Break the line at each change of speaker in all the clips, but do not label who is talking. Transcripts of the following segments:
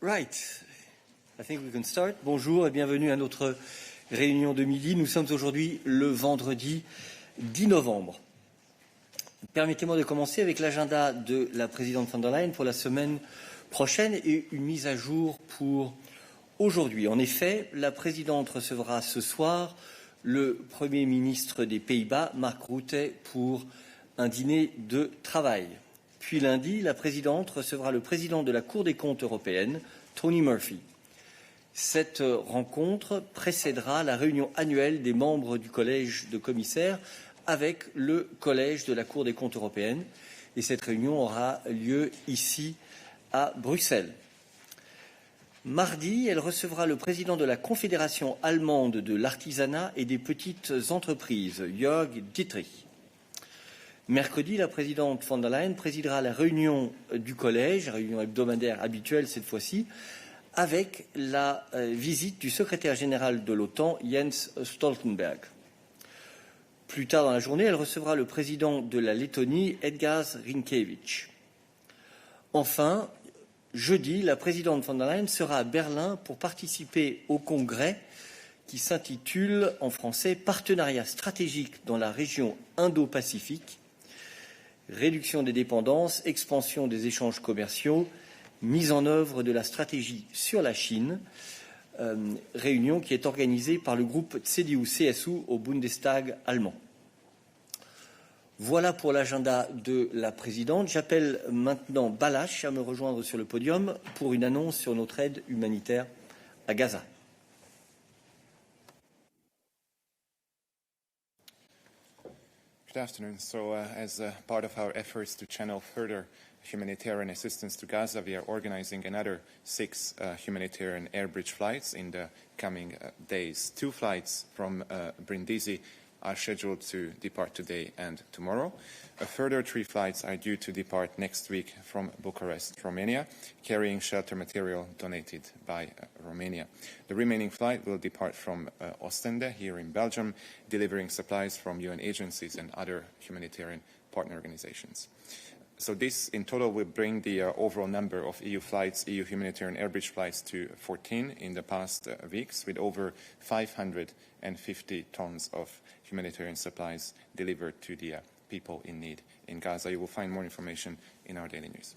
Right. I think we can start. Bonjour et bienvenue à notre réunion de midi. Nous sommes aujourd'hui le vendredi 10 novembre. Permettez-moi de commencer avec l'agenda de la présidente von der Leyen pour la semaine prochaine et une mise à jour pour aujourd'hui. En effet, la présidente recevra ce soir le Premier ministre des Pays-Bas, Mark Rutte, pour un dîner de travail. Puis lundi, la présidente recevra le président de la Cour des comptes européenne, Tony Murphy. Cette rencontre précédera la réunion annuelle des membres du collège de commissaires avec le collège de la Cour des comptes européenne. Et cette réunion aura lieu ici à Bruxelles. Mardi, elle recevra le président de la Confédération allemande de l'artisanat et des petites entreprises, Jörg Dietrich. Mercredi, la présidente von der Leyen présidera la réunion du collège, réunion hebdomadaire habituelle cette fois-ci, avec la visite du secrétaire général de l'OTAN, Jens Stoltenberg. Plus tard dans la journée, elle recevra le président de la Lettonie, Edgars Rinkēvičs. Enfin, jeudi, la présidente von der Leyen sera à Berlin pour participer au congrès qui s'intitule en français « Partenariat stratégique dans la région Indo-Pacifique, réduction des dépendances, expansion des échanges commerciaux, mise en œuvre de la stratégie sur la Chine », réunion qui est organisée par le groupe CDU-CSU au Bundestag allemand. Voilà pour l'agenda de la présidente. J'appelle maintenant Balázs à me rejoindre sur le podium pour une annonce sur notre aide humanitaire à Gaza.
Good afternoon. So, as part of our efforts to channel further humanitarian assistance to Gaza, we are organizing another 6 humanitarian air bridge flights in the coming days. 2 flights from Brindisi are scheduled to depart today and tomorrow. A further 3 flights are due to depart next week from Bucharest, Romania, carrying shelter material donated by Romania. The remaining flight will depart from Ostende, here in Belgium, delivering supplies from UN agencies and other humanitarian partner organizations. So this, in total, will bring the overall number of EU flights, EU humanitarian air bridge flights, to 14 in the past weeks, with over 550 tons of humanitarian supplies delivered to the people in need in Gaza. You will find more information in our daily news.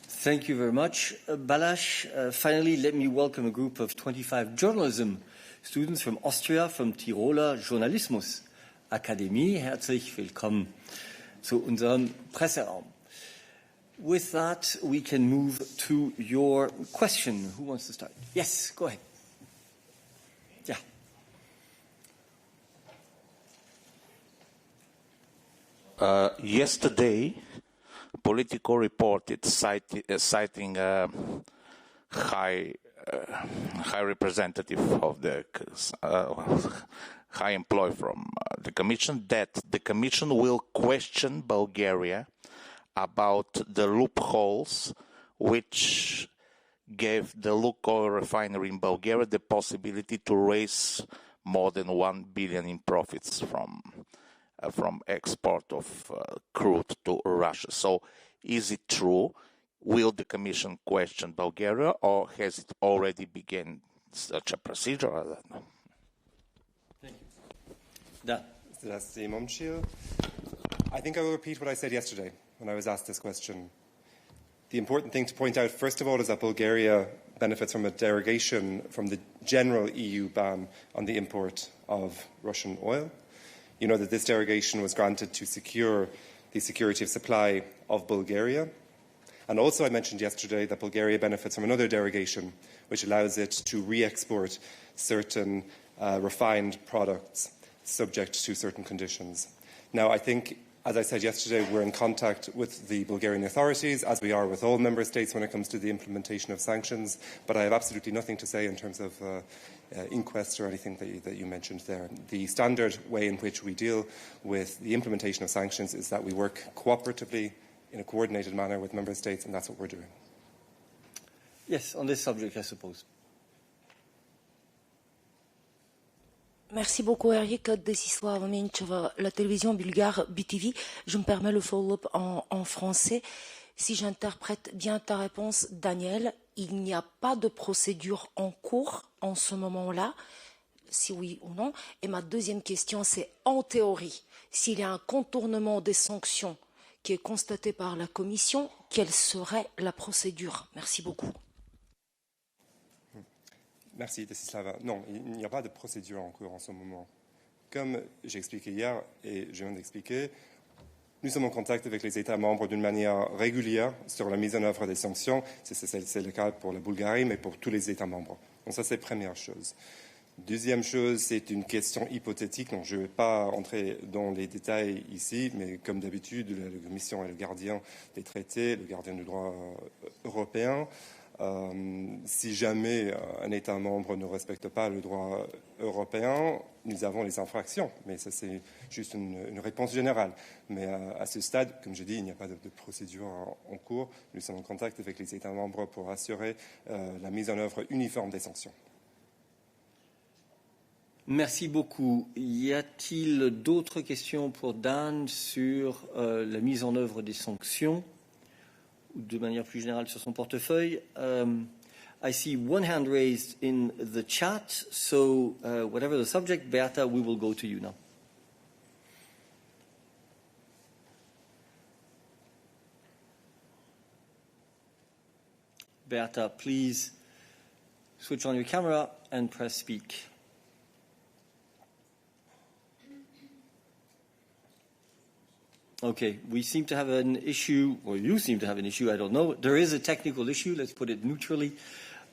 Thank you very much, Balázs. Finally, let me welcome a group of 25 journalism students from Austria, from Tiroler Journalismus Akademie. Herzlich willkommen zu unserem Presseraum. With that, we can move to your question. Who wants to start? Yes, go ahead. Yeah.
Yesterday, Politico reported citing high representative of the high employee from the Commission that the Commission will question Bulgaria about the loopholes which gave the Lukoil refinery in Bulgaria the possibility to raise more than 1 billion in profits from export of crude to Russia. So is it true? Will the Commission question Bulgaria, or has it already begun such a procedure? I don't know.
Thank you.
I think I will repeat what I said yesterday when I was asked this question. The important thing to point out, first of all, is that Bulgaria benefits from a derogation from the general EU ban on the import of Russian oil. You know that this derogation was granted to secure the security of supply of Bulgaria. And also I mentioned yesterday that Bulgaria benefits from another derogation which allows it to re-export certain refined products subject to certain conditions. Now, I think, as I said yesterday, we're in contact with the Bulgarian authorities, as we are with all member states when it comes to the implementation of sanctions, but I have absolutely nothing to say in terms of inquests or anything that you mentioned there. The standard way in which we deal with the implementation of sanctions is that we work cooperatively in a coordinated manner with member states, and that's what we're doing.
Yes, on this subject, I suppose.
Merci beaucoup, Eric. Desislava Mincheva, la télévision bulgare BTV. Je me permets le follow-up en français. Si j'interprète bien ta réponse, Daniel, il n'y a pas de procédure en cours en ce moment-là, si oui ou non. Et ma deuxième question, c'est en théorie, s'il y a un contournement des sanctions qui est constaté par la Commission, quelle serait la procédure? Merci beaucoup.
Merci, Desislava. Non, il n'y a pas de procédure en cours en ce moment. Comme j'ai expliqué hier et je viens d'expliquer, nous sommes en contact avec les États membres d'une manière régulière sur la mise en œuvre des sanctions. C'est le cas pour la Bulgarie, mais pour tous les États membres. Donc ça, c'est la première chose. Deuxième chose, c'est une question hypothétique. Donc je ne vais pas entrer dans les détails ici, mais comme d'habitude, la Commission est le gardien des traités, le gardien du droit européen. Si jamais un État membre ne respecte pas le droit européen, nous avons les infractions. Mais ça, c'est juste une réponse générale. Mais à ce stade, comme je dis, il n'y a pas de procédure en cours. Nous sommes en contact avec les États membres pour assurer la mise en œuvre uniforme des sanctions.
Merci beaucoup. Y a-t-il d'autres questions pour Dan sur la mise en œuvre des sanctions ou de manière plus générale sur son portefeuille? I see one hand raised in the chat, so whatever the subject, Beata, we will go to you now. Beata, please switch on your camera and press speak. Okay, we seem to have an issue, or you seem to have an issue, I don't know. There is a technical issue, let's put it neutrally,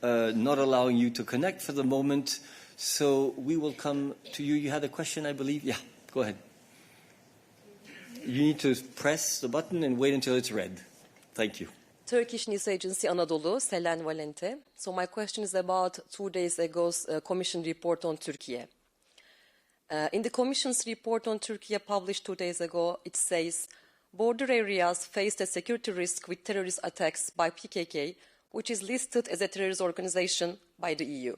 not allowing you to connect for the moment. So we will come to you. You had a question, I believe? Yeah, go ahead. You need to press the button and wait until it's red. Thank you.
Turkish News Agency Anadolu, Selen Valente. So my question is about 2 days ago's Commission report on Turkey. In the Commission's report on Turkey published 2 days ago, it says border areas faced a security risk with terrorist attacks by PKK, which is listed as a terrorist organization by the EU.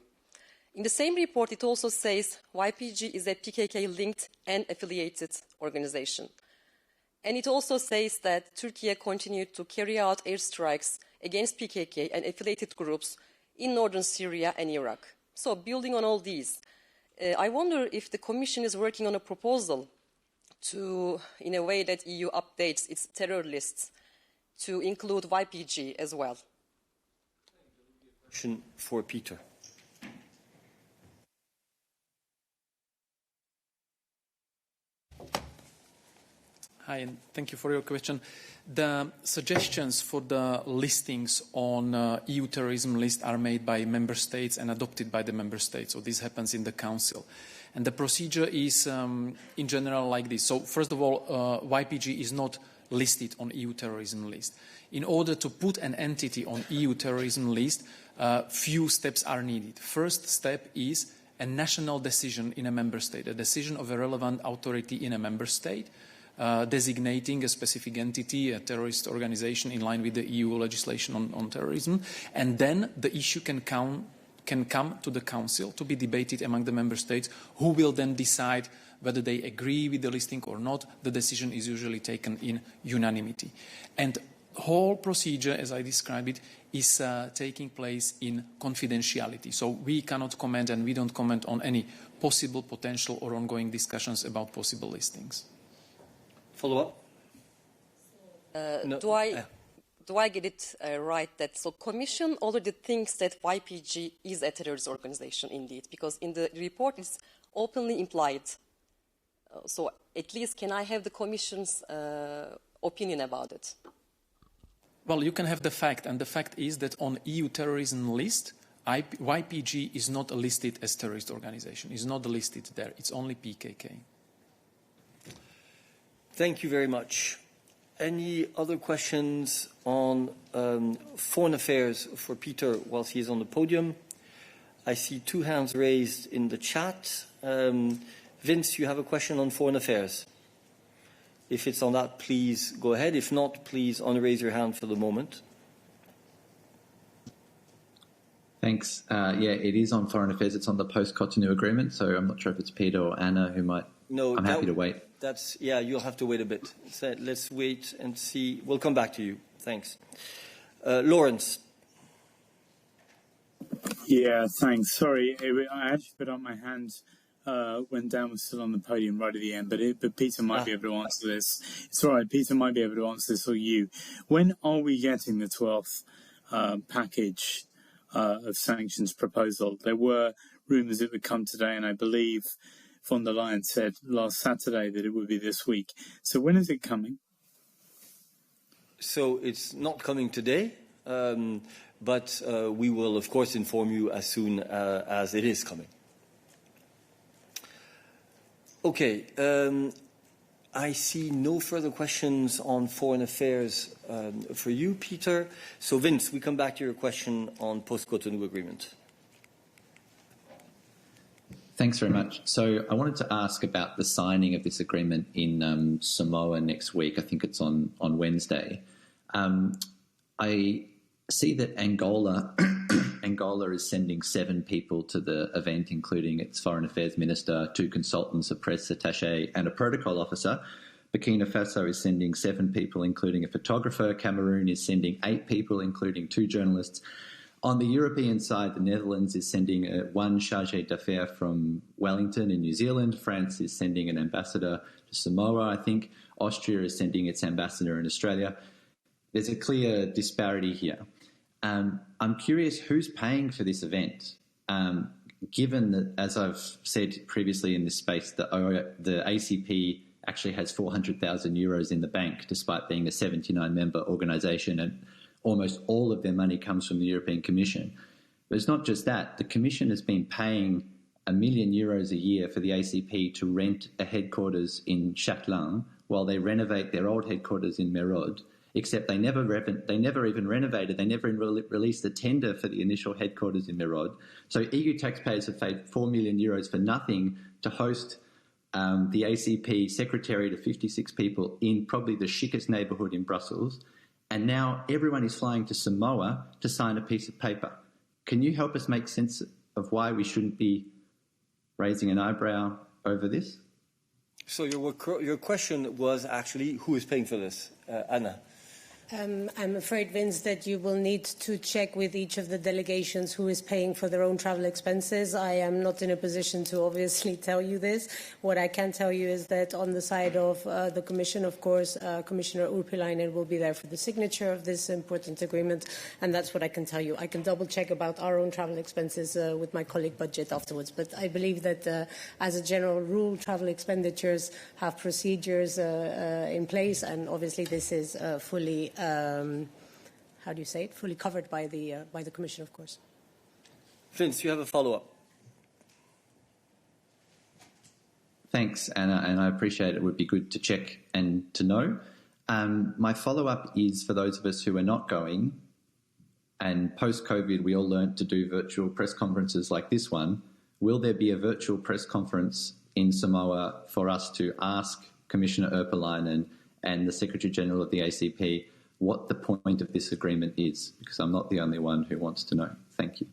In the same report, it also says YPG is a PKK-linked and affiliated organization. And it also says that Turkey continued to carry out airstrikes against PKK and affiliated groups in northern Syria and Iraq. So building on all these, I wonder if the Commission is working on a proposal to, in a way that EU updates its terror lists to include YPG as well.
Question for Peter.
Hi, and thank you for your question. The suggestions for the listings on EU terrorism list are made by member states and adopted by the member states. So this happens in the Council. And the procedure is, in general, like this. So first of all, YPG is not listed on EU terrorism list. In order to put an entity on EU terrorism list, few steps are needed. First step is a national decision in a member state, a decision of a relevant authority in a member state, designating a specific entity, a terrorist organization in line with the EU legislation on terrorism. And then the issue can come to the Council to be debated among the member states, who will then decide whether they agree with the listing or not. The decision is usually taken in unanimity. And the whole procedure, as I described it, is taking place in confidentiality. So we cannot comment and we don't comment on any possible, potential or ongoing discussions about possible listings.
Follow up? No.
Do I get it right that so Commission already thinks that YPG is a terrorist organization indeed, because in the report it's openly implied. So at least can I have the Commission's opinion about it?
Well, you can have the fact, and the fact is that on EU terrorism list, YPG is not listed as terrorist organization. It's not listed there. It's only PKK.
Thank you very much. Any other questions on foreign affairs for Peter whilst he is on the podium? I see 2 hands raised in the chat. Vince, you have a question on foreign affairs. If it's on that, please go ahead. If not, please unraise your hand for the moment.
Thanks. Yeah, it is on foreign affairs. It's on the post-Cotonou agreement, so I'm not sure if it's Peter or Anna who might...
No,
I'm happy to wait.
You'll have to wait a bit. So let's wait and see. We'll come back to you. Thanks. Lawrence.
Yeah, thanks. Sorry, I actually put up my hand when Dan was still on the podium right at the end, but Peter might be able to answer this. It's all right, Peter might be able to answer this, or you. When are we getting the 12th package of sanctions proposal? There were rumours it would come today, and I believe von der Leyen said last Saturday that it would be this week. So when is it coming?
So it's not coming today, but we will, of course, inform you as soon as it is coming. Okay. I see no further questions on foreign affairs for you, Peter. So, Vince, we come back to your question on post-Cotonou agreement.
Thanks very much. So I wanted to ask about the signing of this agreement in Samoa next week. I think it's on Wednesday. I see that Angola is sending 7 people to the event, including its foreign affairs minister, 2 consultants, a press attaché, and a protocol officer. Burkina Faso is sending 7 people, including a photographer. Cameroon is sending 8 people, including 2 journalists. On the European side, the Netherlands is sending 1 chargé d'affaires from Wellington in New Zealand. France is sending an ambassador to Samoa, I think. Austria is sending its ambassador in Australia. There's a clear disparity here. I'm curious who's paying for this event, given that, as I've said previously in this space, the ACP actually has 400,000 euros in the bank, despite being a 79-member organisation, and almost all of their money comes from the European Commission. But it's not just that. The Commission has been paying €1 million a year for the ACP to rent a headquarters in Châtelain while they renovate their old headquarters in Merode, except they never even renovated, they never released a tender for the initial headquarters in Merode. So EU taxpayers have paid €4 million for nothing to host the ACP secretariat of 56 people in probably the chicest neighbourhood in Brussels. And now everyone is flying to Samoa to sign a piece of paper. Can you help us make sense of why we shouldn't be raising an eyebrow over this?
So your question was actually who is paying for this? Anna.
I'm afraid, Vince, that you will need to check with each of the delegations who is paying for their own travel expenses. I am not in a position to obviously tell you this. What I can tell you is that on the side of the Commission, of course, Commissioner Urpilainen will be there for the signature of this important agreement, and that's what I can tell you. I can double-check about our own travel expenses with my colleague Budget afterwards, but I believe that as a general rule, travel expenditures have procedures in place, and obviously this is fully how do you say it? Fully covered by the Commission, of course.
Vince, you have a follow-up.
Thanks, Anna, and I appreciate it. It would be good to check and to know. My follow-up is for those of us who are not going, and post-COVID we all learnt to do virtual press conferences like this one. Will there be a virtual press conference in Samoa for us to ask Commissioner Urpilainen and the Secretary-General of the ACP what the point of this agreement is? Because I'm not the only one who wants to know. Thank you.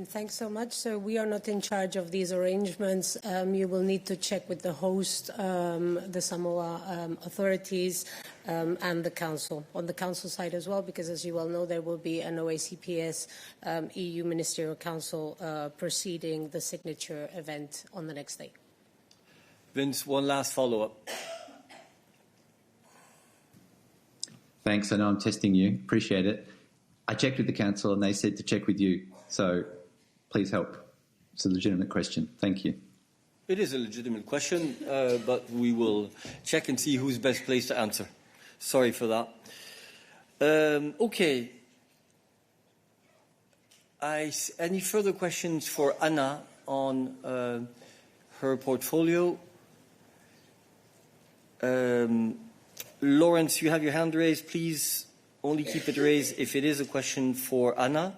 Thanks so much. So we are not in charge of these arrangements. You will need to check with the host, the Samoa authorities, and the Council. On the Council side as well, because as you well know, there will be an OACPS EU Ministerial Council preceding the signature event on the next day.
Vince, one last follow-up.
Thanks. I know I'm testing you. Appreciate it. I checked with the Council and they said to check with you. So please help. It's a legitimate question. Thank you.
It is a legitimate question, but we will check and see who's best placed to answer. Sorry for that. Okay. Any further questions for Anna on her portfolio? Lawrence, you have your hand raised. Please only keep it raised if it is a question for Anna.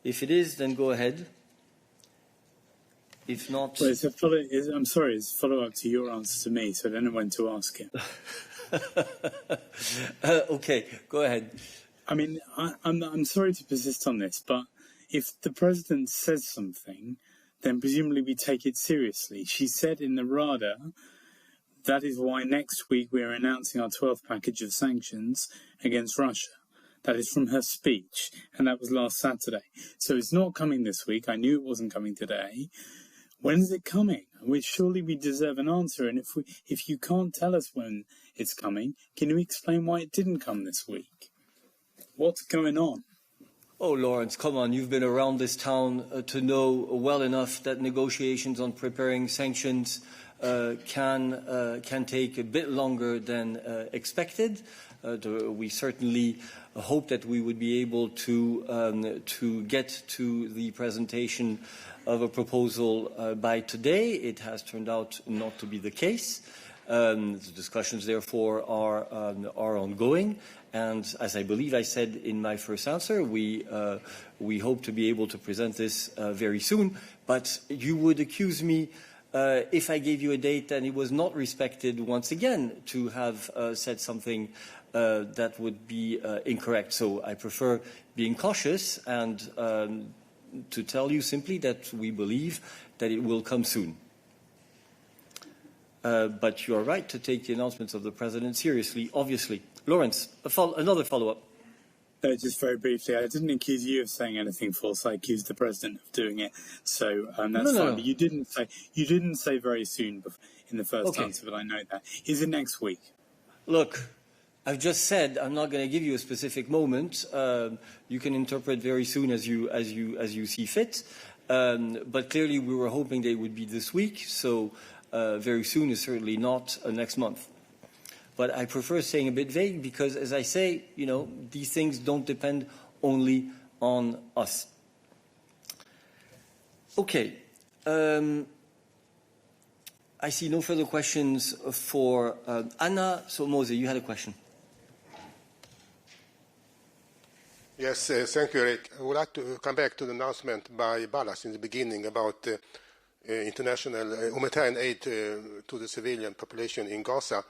If it is, then go ahead. If not...
Well, it's a follow-up to your answer to me, so I don't know when to ask it.
Okay, go ahead.
I mean, I'm sorry to persist on this, but if the President says something, then presumably we take it seriously. She said in the RADA, that is why next week we are announcing our 12th package of sanctions against Russia. That is from her speech, and that was last Saturday. So it's not coming this week. I knew it wasn't coming today. When is it coming? Surely we deserve an answer. And if you can't tell us when it's coming, can you explain why it didn't come this week? What's going on?
Oh, Lawrence, come on. You've been around this town to know well enough that negotiations on preparing sanctions can take a bit longer than expected. We certainly hope that we would be able to get to the presentation of a proposal by today. It has turned out not to be the case. The discussions, therefore, are ongoing. And as I believe I said in my first answer, we hope to be able to present this very soon. But you would accuse me, if I gave you a date and it was not respected, once again, to have said something that would be incorrect. So I prefer being cautious and to tell you simply that we believe that it will come soon. But you are right to take the announcements of the President seriously, obviously. Lawrence, another follow-up.
No, just very briefly, I didn't accuse you of saying anything false. I accused the President of doing it. So that's fine. No. But you didn't say very soon in the first answer, but I know that. Is it next week?
Look, I've just said I'm not going to give you a specific moment. You can interpret very soon as you see fit. But clearly, we were hoping they would be this week. So very soon is certainly not next month. But I prefer saying a bit vague because, as I say, these things don't depend only on us. Okay. I see no further questions for Anna. So, Mose, you had a question.
Yes, thank you, Eric. I would like to come back to the announcement by Ballas in the beginning about international humanitarian aid to the civilian population in Gaza.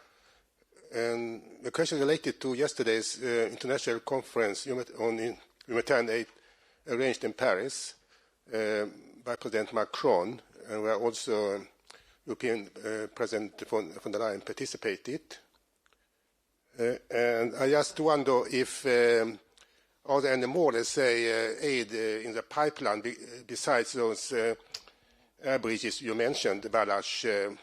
And the question related to yesterday's international conference on humanitarian aid arranged in Paris by President Macron, and where also European President von der Leyen participated. And I just wonder if are there any more, let's say, aid in the pipeline besides those air bridges you mentioned, Balázs?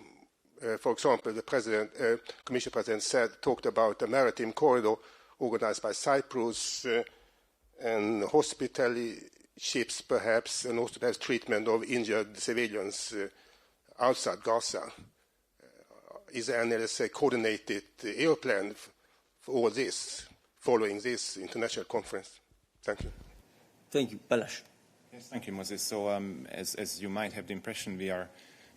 For example, the Commission President talked about a maritime corridor organized by Cyprus and hospitality ships, perhaps, and also perhaps treatment of injured civilians outside Gaza. Is there any, let's say, coordinated air plan for all this following this international conference? Thank you.
Thank you. Balázs.
Yes, thank you, Moses. So as you might have the impression, we are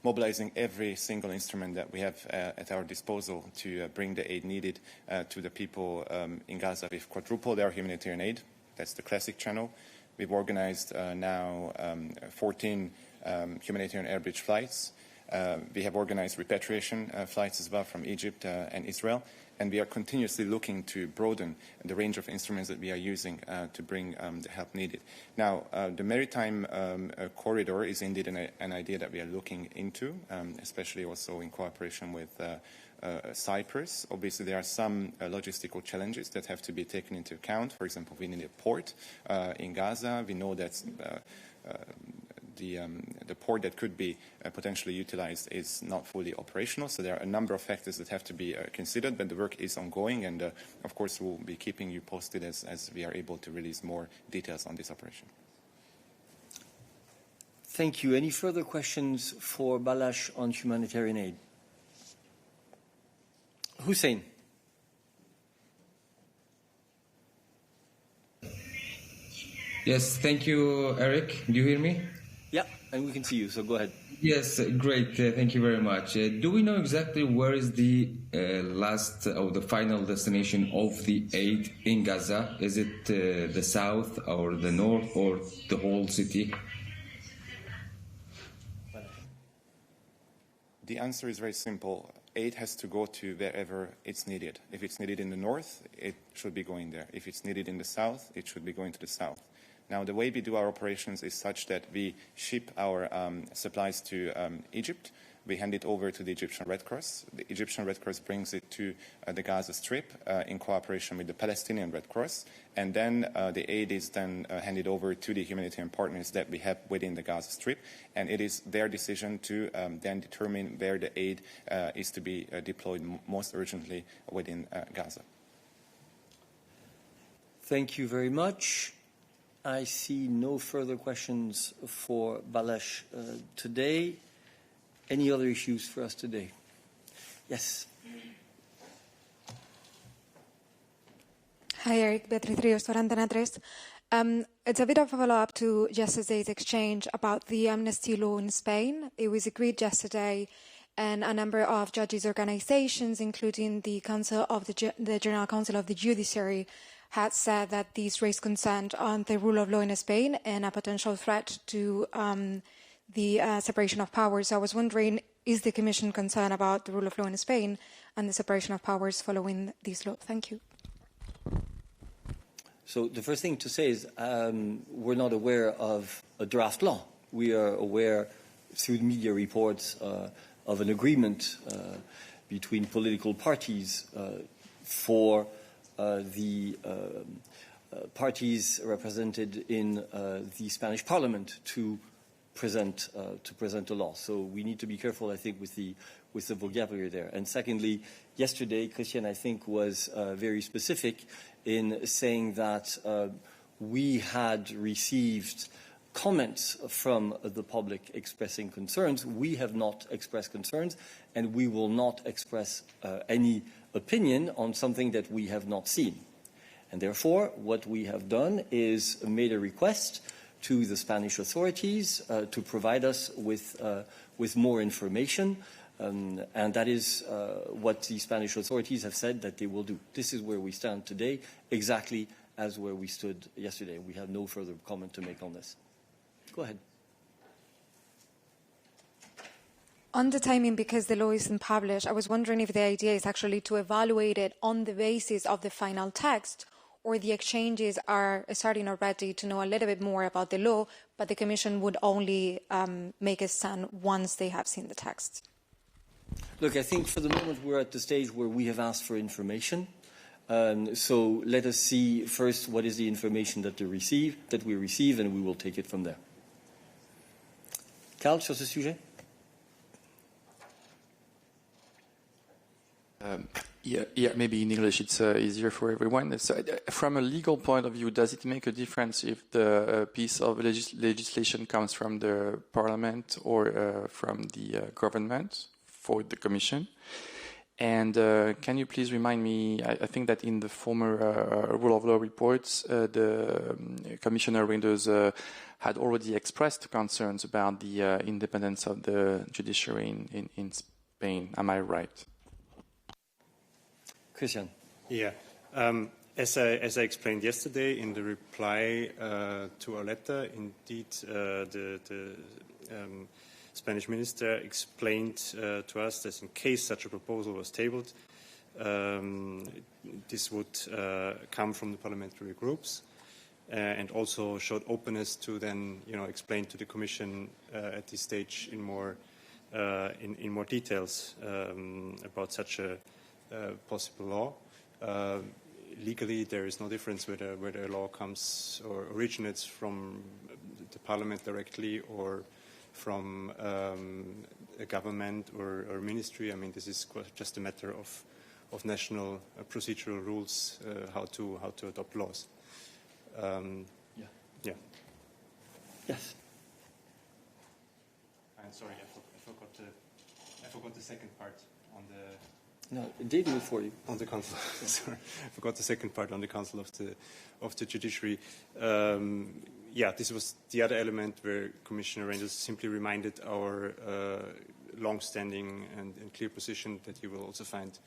mobilizing every single instrument that we have at our disposal to bring the aid needed to the people in Gaza. We've quadrupled our humanitarian aid. That's the classic channel. We've organized now 14 humanitarian air bridge flights. We have organized repatriation flights as well from Egypt and Israel. And we are continuously looking to broaden the range of instruments that we are using to bring the help needed. Now, the maritime corridor is indeed an idea that we are looking into, especially also in cooperation with Cyprus. Obviously, there are some logistical challenges that have to be taken into account. For example, we need a port in Gaza. We know that the port that could be potentially utilized is not fully operational. So there are a number of factors that have to be considered, but the work is ongoing. And, of course, we'll be keeping you posted as we are able to release more details on this operation.
Thank you. Any further questions for Balázs on humanitarian aid? Hussein.
Yes, thank you, Eric. Do you hear me?
Yeah, and we can see you, so go ahead.
Yes, great. Thank you very much. Do we know exactly where is the last or the final destination of the aid in Gaza? Is it the south or the north or the whole city?
The answer is very simple. Aid has to go to wherever it's needed. If it's needed in the north, it should be going there. If it's needed in the south, it should be going to the south. Now, the way we do our operations is such that we ship our supplies to Egypt, we hand it over to the Egyptian Red Cross. The Egyptian Red Cross brings it to the Gaza Strip in cooperation with the Palestinian Red Cross, and then the aid is then handed over to the humanitarian partners that we have within the Gaza Strip, and it is their decision to then determine where the aid is to be deployed most urgently within Gaza.
Thank you very much. I see no further questions for Balázs today. Any other issues for us today? Yes.
Hi, Eric. Beatriz Ríos for Antena 3. It's a bit of a follow-up to yesterday's exchange about the amnesty law in Spain. It was agreed yesterday, and a number of judges' organizations, including the General Council of the Judiciary, had said that these raised concern on the rule of law in Spain and a potential threat to the separation of powers. So I was wondering, is the Commission concerned about the rule of law in Spain and the separation of powers following this law? Thank you.
So the first thing to say is we're not aware of a draft law. We are aware through media reports of an agreement between political parties for the parties represented in the Spanish Parliament to present a law. So we need to be careful, I think, with the vocabulary there. And secondly, yesterday, Christian, I think, was very specific in saying that we had received comments from the public expressing concerns. We have not expressed concerns, and we will not express any opinion on something that we have not seen. And therefore, what we have done is made a request to the Spanish authorities to provide us with more information, and that is what the Spanish authorities have said that they will do. This is where we stand today, exactly as where we stood yesterday. We have no further comment to make on this. Go ahead.
On the timing, because the law isn't published, I was wondering if the idea is actually to evaluate it on the basis of the final text, or the exchanges are starting already to know a little bit more about the law, but the Commission would only make a stand once they have seen the text.
Look, I think for the moment we're at the stage where we have asked for information. So let us see first what is the information that we receive, and we will take it from there. Carl, sur ce sujet?
Yeah, maybe in English it's easier for everyone. So, from a legal point of view, does it make a difference if the piece of legislation comes from the Parliament or from the government for the Commission? And can you please remind me, I think that in the former rule of law reports, the Commissioner Reinders had already expressed concerns about the independence of the judiciary in Spain. Am I right?
Christian.
Yeah. As I explained yesterday in the reply to our letter, indeed the Spanish minister explained to us that in case such a proposal was tabled, this would come from the parliamentary groups, and also showed openness to then explain to the Commission at this stage in more details about such a possible law. Legally, there is no difference whether a law comes or originates from the Parliament directly or from a government or ministry. I mean, this is just a matter of national procedural rules how to adopt laws. Yeah.
Yes.
I'm sorry, I forgot the second part on the.
No, they do it for you.
On the Council. Sorry, I forgot the second part on the Council of the Judiciary. This was the other element where Commissioner Reinders simply reminded our long-standing and clear position that you will also find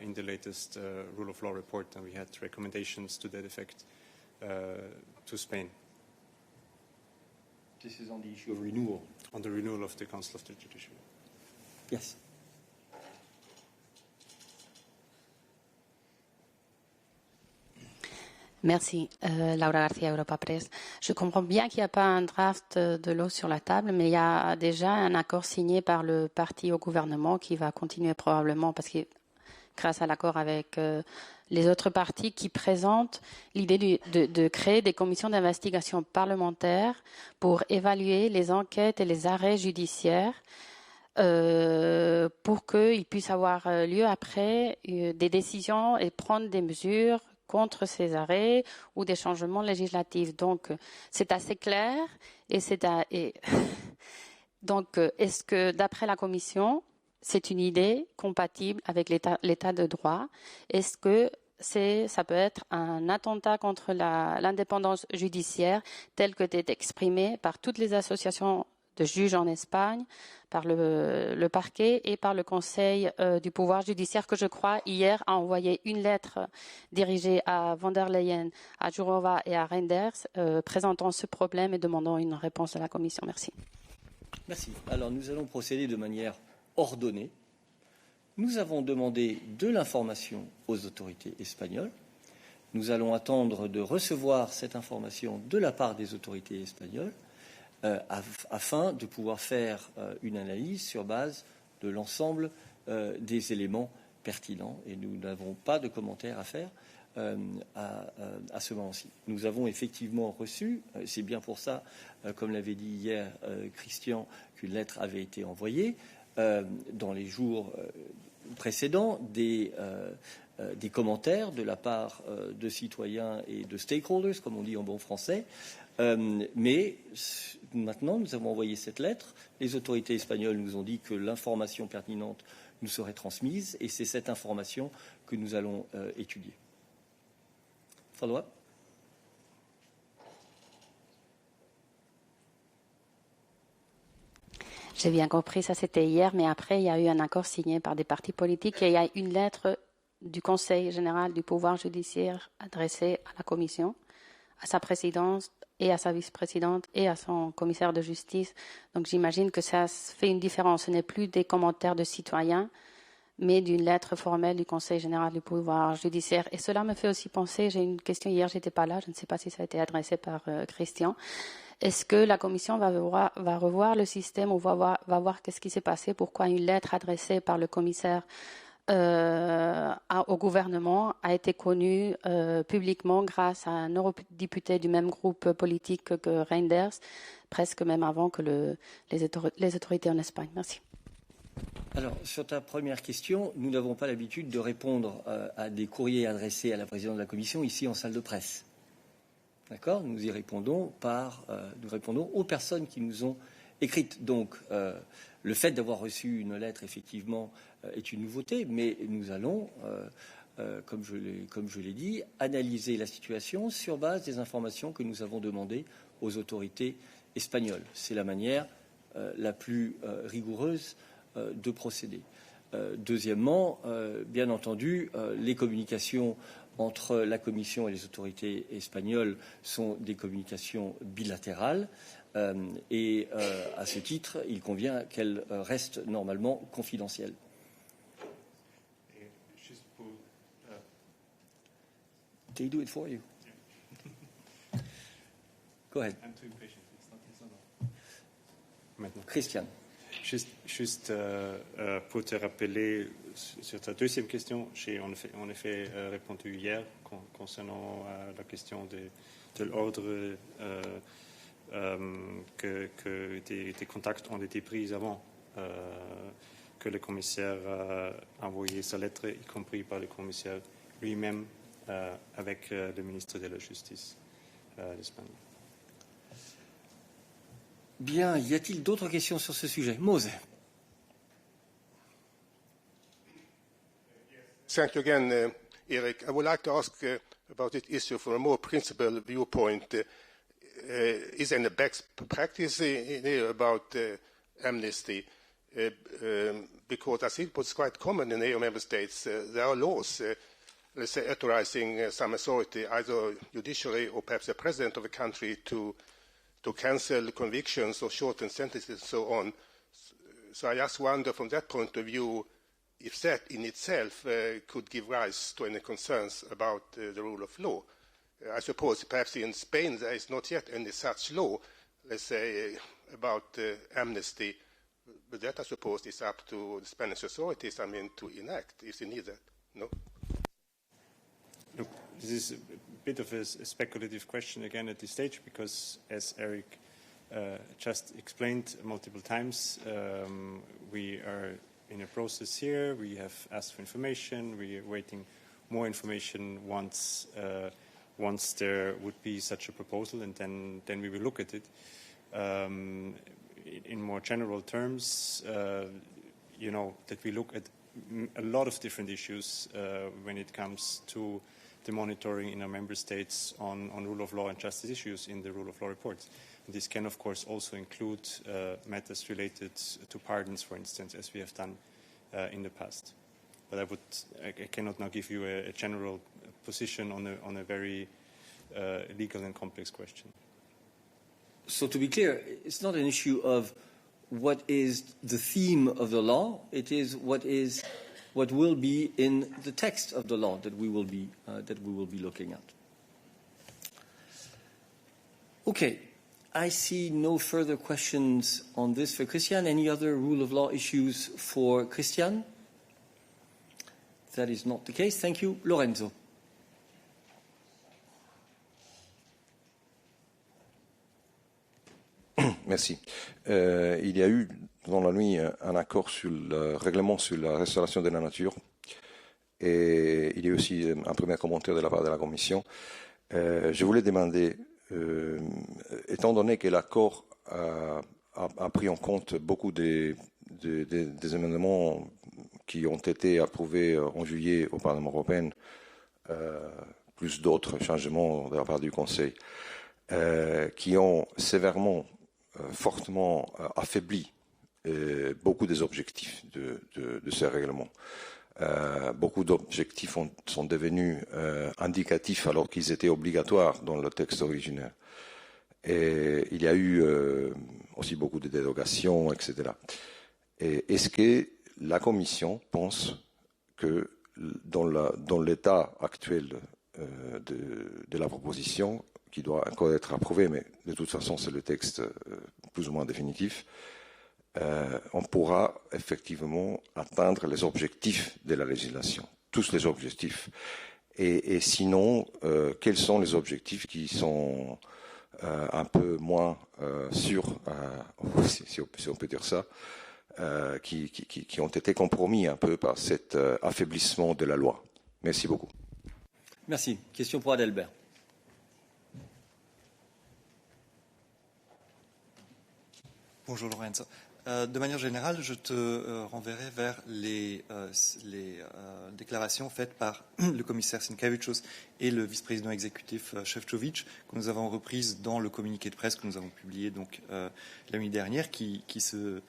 in the latest rule of law report, and we had recommendations to that effect to Spain.
This is on the issue of renewal.
On the renewal of the Council of the Judiciary.
Yes.
Merci. Laura Garcia, Europa Press. Je comprends bien qu'il n'y a pas un draft de l'eau sur la table, mais il y a déjà un accord signé par le parti au gouvernement qui va continuer probablement, parce que grâce à l'accord avec les autres partis qui présentent l'idée de créer des commissions d'investigation parlementaires pour évaluer les enquêtes et les arrêts judiciaires pour qu'il puisse avoir lieu après des décisions et prendre des mesures contre ces arrêts ou des changements législatifs. Donc, c'est assez clair. Donc, est-ce que, d'après la Commission, c'est une idée compatible avec l'état de droit? Est-ce que ça peut être un attentat contre l'indépendance judiciaire tel que c'est exprimé par toutes les associations de juges en Espagne, par le parquet et par le Conseil du pouvoir judiciaire que je crois hier a envoyé une lettre dirigée à von der Leyen, à Jourova et à Reinders présentant ce problème et demandant une réponse de la Commission. Merci.
Merci. Alors nous allons procéder de manière ordonnée. Nous avons demandé de l'information aux autorités espagnoles. Nous allons attendre de recevoir cette information de la part des autorités espagnoles afin de pouvoir faire une analyse sur base de l'ensemble des éléments pertinents. Et nous n'avons pas de commentaires à faire à ce moment-ci. Nous avons effectivement reçu, c'est bien pour ça, comme l'avait dit hier Christian, qu'une lettre avait été envoyée dans les jours précédents, des commentaires de la part de citoyens et de stakeholders, comme on dit en bon français. Mais maintenant, nous avons envoyé cette lettre. Les autorités espagnoles nous ont dit que l'information pertinente nous serait transmise et c'est cette information que nous allons étudier. Follow-up?
J'ai bien compris, ça c'était hier, mais après il y a eu un accord signé par des partis politiques et il y a une lettre du Conseil général du pouvoir judiciaire adressée à la Commission, à sa présidence et à sa vice-présidente et à son commissaire de justice. Donc j'imagine que ça fait une différence. Ce n'est plus des commentaires de citoyens, mais d'une lettre formelle du Conseil général du pouvoir judiciaire. Et cela me fait aussi penser, j'ai une question, hier j'étais pas là, je ne sais pas si ça a été adressé par Christian. Est-ce que la Commission va revoir le système ou va voir qu'est-ce qui s'est passé, pourquoi une lettre adressée par le commissaire au gouvernement a été connue publiquement grâce à un eurodéputé du même groupe politique que Reinders, presque même avant que les autorités en Espagne. Merci.
Alors, sur ta première question, nous n'avons pas l'habitude de répondre à des courriers adressés à la présidente de la Commission ici en salle de presse. D'accord ? Nous répondons aux personnes qui nous ont écrites. Donc, le fait d'avoir reçu une lettre, effectivement, est une nouveauté, mais nous allons, comme je l'ai dit, analyser la situation sur base des informations que nous avons demandées aux autorités espagnoles. C'est la manière la plus rigoureuse de procéder. Deuxièmement, bien entendu, les communications entre la Commission et les autorités espagnoles sont des communications bilatérales et à ce titre, il convient qu'elles restent normalement confidentielles. They do it for you. Go ahead.
I'm too impatient. It's not maintenant.
Christian.
Juste pour te rappeler sur ta deuxième question, j'ai en effet répondu hier concernant la question de l'ordre que des contacts ont été pris avant que le commissaire a envoyé sa lettre, y compris par le commissaire lui-même avec le ministre de la Justice d'Espagne.
Bien, y a-t-il d'autres questions sur ce sujet? Mose.
Thank you again, Eric. I would like to ask about this issue from a more principled viewpoint. Is there any best practice here about amnesty? Because I think what's quite common in EU member states, there are laws, let's say, authorizing some authority, either judiciary or perhaps the president of a country, to cancel convictions or shorten sentences and so on. So I just wonder from that point of view if that in itself could give rise to any concerns about the rule of law. I suppose perhaps in Spain there is not yet any such law, let's say, about amnesty. But that, I suppose, is up to the Spanish authorities, to enact if they need that. No?
Look, this is a bit of a speculative question again at this stage because, as Eric just explained multiple times, we are in a process here. We have asked for information. We are waiting more information once there would be such a proposal, and then we will look at it. In more general terms, that we look at a lot of different issues when it comes to the monitoring in our member states on rule of law and justice issues in the rule of law reports. This can, of course, also include matters related to pardons, for instance, as we have done in the past. But I cannot now give you a general position on a very legal and complex question.
So to be clear, it's not an issue of what is the theme of the law. It is what will be in the text of the law that we will be looking at. Okay, I see no further questions on this for Christian. Any other rule of law issues for Christian? That is not the case. Thank you, Lorenzo.
Merci. Il y a eu dans la nuit un accord sur le règlement sur la restauration de la nature et il y a aussi un premier commentaire de la part de la Commission. Je voulais demander, étant donné que l'accord a pris en compte beaucoup des amendements qui ont été approuvés en juillet au Parlement européen, plus d'autres changements de la part du Conseil, qui ont sévèrement fortement affaibli beaucoup des objectifs de ces règlements. Beaucoup d'objectifs sont devenus indicatifs alors qu'ils étaient obligatoires dans le texte originel. Et il y a eu aussi beaucoup de dérogations, etc. Et est-ce que la Commission pense que dans l'état actuel de la proposition, qui doit encore être approuvé, mais de toute façon c'est le texte plus ou moins définitif, on pourra effectivement atteindre les objectifs de la législation, tous les objectifs. Et sinon, quels sont les objectifs qui sont un peu moins sûrs, si on peut dire ça, qui ont été compromis un peu par cet affaiblissement de la loi. Merci beaucoup.
Merci. Question pour Adalbert.
Bonjour Lorenzo. De manière générale, je te renverrai vers les déclarations faites par le commissaire Sinkevičius et le vice-président exécutif Šefčovič, que nous avons reprises dans le communiqué de presse que nous avons publié donc la nuit dernière, qui se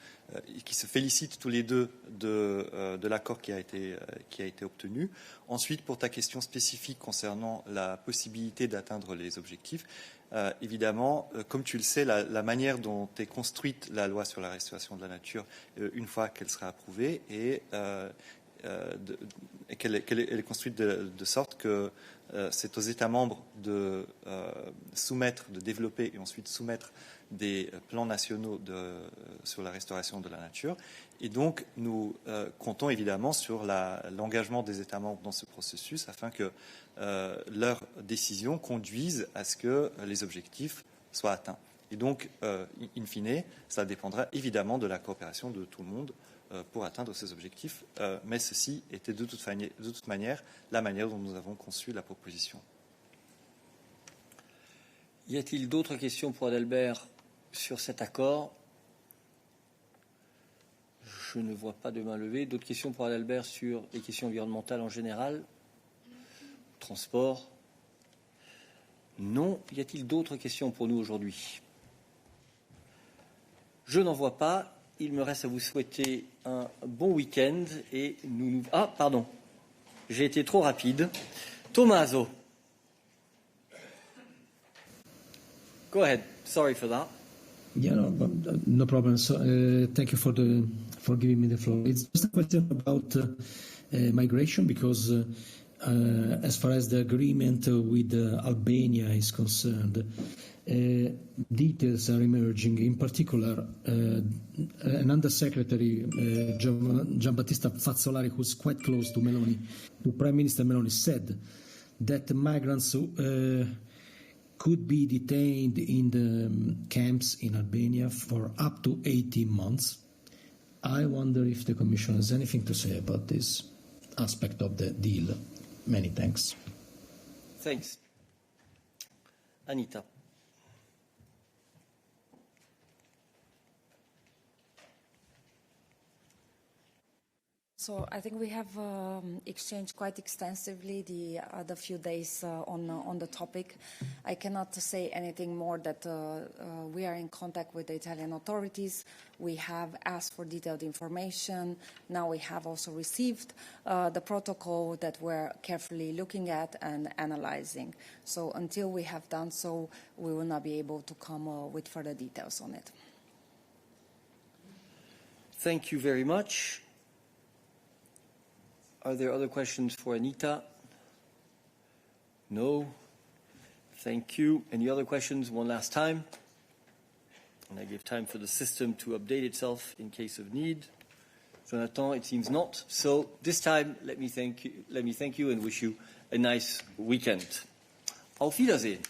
félicitent tous les deux de l'accord qui a été obtenu. Ensuite, pour ta question spécifique concernant la possibilité d'atteindre les objectifs, évidemment, comme tu le sais, la manière dont est construite la loi sur la restauration de la nature, une fois qu'elle sera approuvée, qu'elle est construite de sorte que c'est aux États membres de développer et ensuite soumettre des plans nationaux sur la restauration de la nature. Et donc, nous comptons évidemment sur l'engagement des États membres dans ce processus afin que leurs décisions conduisent à ce que les objectifs soient atteints. Et donc, in fine, ça dépendra évidemment de la coopération de tout le monde pour atteindre ces objectifs. Mais ceci était de toute manière la manière dont nous avons conçu la proposition.
Y a-t-il d'autres questions pour Adalbert sur cet accord? Je ne vois pas de main levée. D'autres questions pour Adalbert sur les questions environnementales en général? Transport? Non. Y a-t-il d'autres questions pour nous aujourd'hui? Je n'en vois pas. Il me reste à vous souhaiter un bon week-end et nous... Ah, pardon. J'ai été trop rapide. Tommaso. Go ahead. Sorry for that.
Yeah, no problem. So, thank you for giving me the floor. It's just a question about migration because as far as the agreement with Albania is concerned, details are emerging. In particular, an Undersecretary, Giambattista Fazzolari, who's quite close to Meloni, to Prime Minister Meloni, said that migrants could be detained in the camps in Albania for up to 18 months. I wonder if the Commission has anything to say about this aspect of the deal. Many thanks.
Thanks. Anita.
So I think we have exchanged quite extensively the other few days on the topic. I cannot say anything more that we are in contact with the Italian authorities. We have asked for detailed information. Now we have also received the protocol that we're carefully looking at and analyzing. So until we have done so, we will not be able to come with further details on it.
Thank you very much. Are there other questions for Anita? No. Thank you. Any other questions? One last time. And I give time for the system to update itself in case of need. Jonathan, it seems not. So this time, let me thank you and wish you a nice weekend. Auf Wiedersehen.